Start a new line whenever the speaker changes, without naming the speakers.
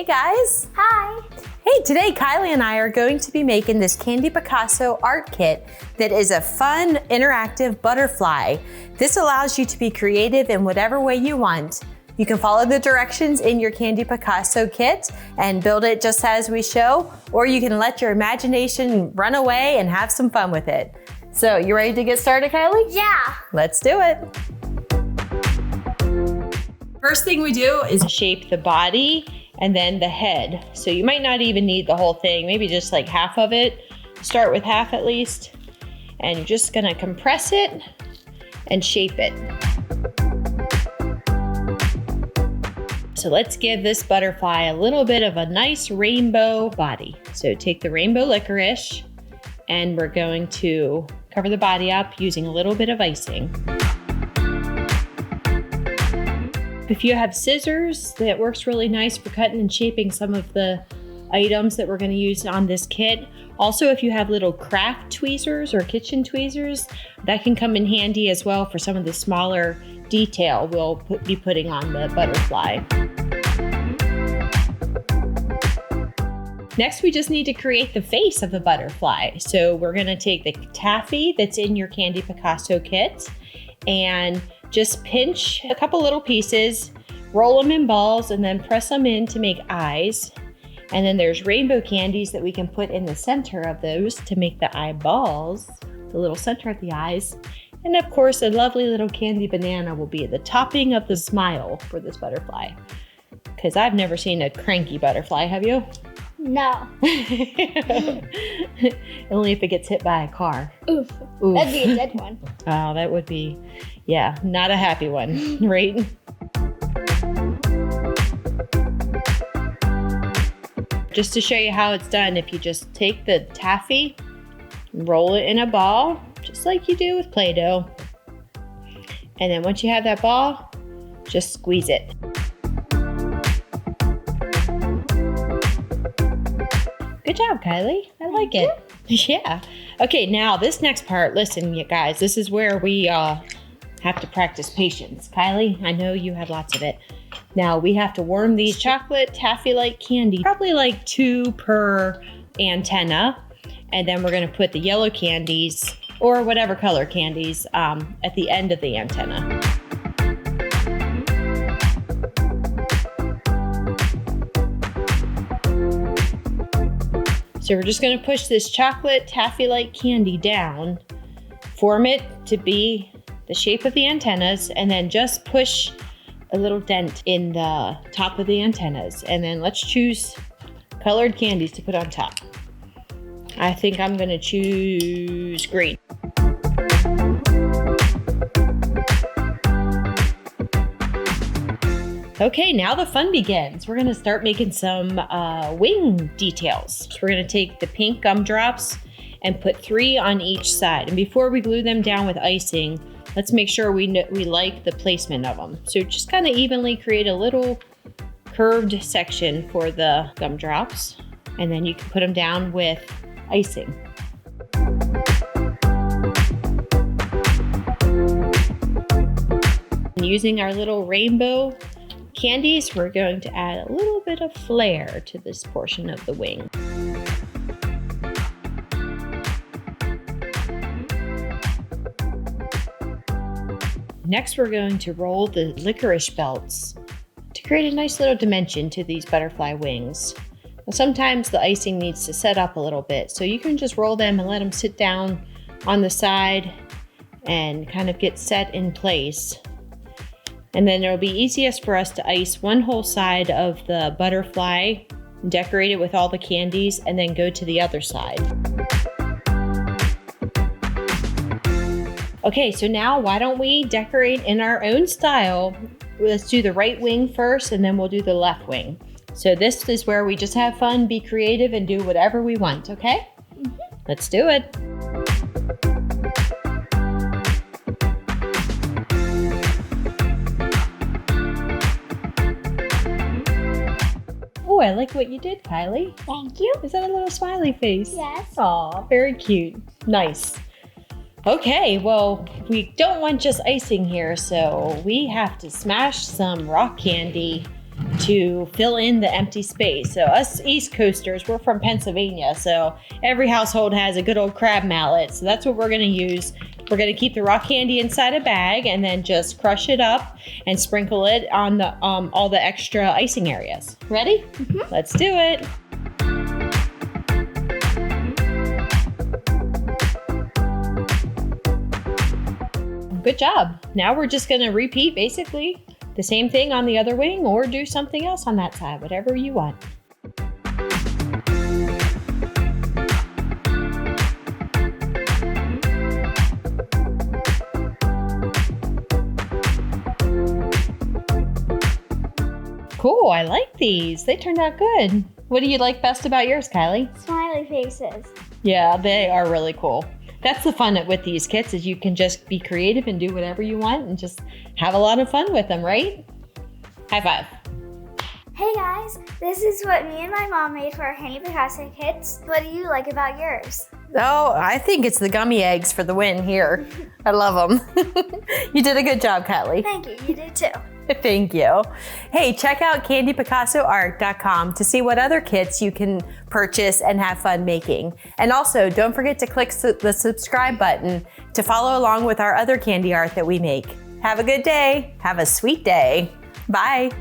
guys.
Hi.
Hey, today Kylie and I are going to be making this Candy Picasso art kit that is a fun, interactive butterfly. This allows you to be creative in whatever way you want. You can follow the directions in your Candy Picasso kit and build it just as we show, or you can let your imagination run away and have some fun with it. So, you ready to get started, Kylie?
Yeah.
Let's do it. First thing we do is shape the body and then the head. So you might not even need the whole thing, maybe just like half of it. Start with half at least. And you're just gonna compress it and shape it. So let's give this butterfly a little bit of a nice rainbow body. So take the rainbow licorice and we're going to cover the body up using a little bit of icing. If you have scissors, that works really nice for cutting and shaping some of the items that we're going to use on this kit. Also, if you have little craft tweezers or kitchen tweezers, that can come in handy as well for some of the smaller detail we'll be putting on the butterfly. Next, we just need to create the face of the butterfly. So we're going to take the taffy that's in your Candy Picasso kit and just pinch a couple little pieces, roll them in balls, and then press them in to make eyes. And then there's rainbow candies that we can put in the center of those to make the eyeballs, the little center of the eyes. And of course, a lovely little candy banana will be the topping of the smile for this butterfly. Because I've never seen a cranky butterfly, have you?
No.
Only if it gets hit by a car.
Oof.
Oof.
That'd be a dead one.
Oh, that would be, yeah, not a happy one, right? Just to show you how it's done, if you just take the taffy, roll it in a ball, just like you do with Play-Doh. And then once you have that ball, just squeeze it. Good job, Kylie. I like it. Yeah. Okay, now this next part, listen, you guys, this is where we have to practice patience. Kylie, I know you have lots of it. Now we have to warm these chocolate taffy-like candy, probably like 2 per antenna. And then we're gonna put the yellow candies or whatever color candies at the end of the antenna. So we're just gonna push this chocolate taffy-like candy down, form it to be the shape of the antennas, and then just push a little dent in the top of the antennas. And then let's choose colored candies to put on top. I think I'm gonna choose green. Okay, now the fun begins. We're gonna start making some wing details. So we're gonna take the pink gumdrops and put 3 on each side. And before we glue them down with icing, let's make sure we like the placement of them. So just kind of evenly create a little curved section for the gumdrops. And then you can put them down with icing. And using our little rainbow candies, we're going to add a little bit of flair to this portion of the wing. Next, we're going to roll the licorice belts to create a nice little dimension to these butterfly wings. Now, sometimes the icing needs to set up a little bit, so you can just roll them and let them sit down on the side and kind of get set in place. And then it'll be easiest for us to ice one whole side of the butterfly, decorate it with all the candies, and then go to the other side. Okay, so now why don't we decorate in our own style? Let's do the right wing first, and then we'll do the left wing. So this is where we just have fun, be creative, and do whatever we want, okay? Mm-hmm. Let's do it. Oh, I like what you did, Kylie.
Thank you.
Is that a little smiley face?
Yes.
Aw, very cute. Nice. Okay, well, we don't want just icing here, so we have to smash some rock candy to fill in the empty space. So us East Coasters, we're from Pennsylvania, so every household has a good old crab mallet. So that's what we're gonna use. We're gonna keep the rock candy inside a bag and then just crush it up and sprinkle it on the all the extra icing areas. Ready?
Mm-hmm.
Let's do it. Good job. Now we're just gonna repeat basically the same thing on the other wing or do something else on that side, whatever you want. Cool, I like these. They turned out good. What do you like best about yours, Kylie?
Smiley faces.
Yeah, they are really cool. That's the fun with these kits is you can just be creative and do whatever you want and just have a lot of fun with them, right? High five.
Hey guys, this is what me and my mom made for our Candy Picasso kits. What do you like about yours?
Oh, I think it's the gummy eggs for the win here. I love them. You did a good job, Kylie.
Thank you, you did too.
Thank you. Hey, check out candypicassoart.com to see what other kits you can purchase and have fun making. And also, don't forget to click the subscribe button to follow along with our other candy art that we make. Have a good day. Have a sweet day. Bye.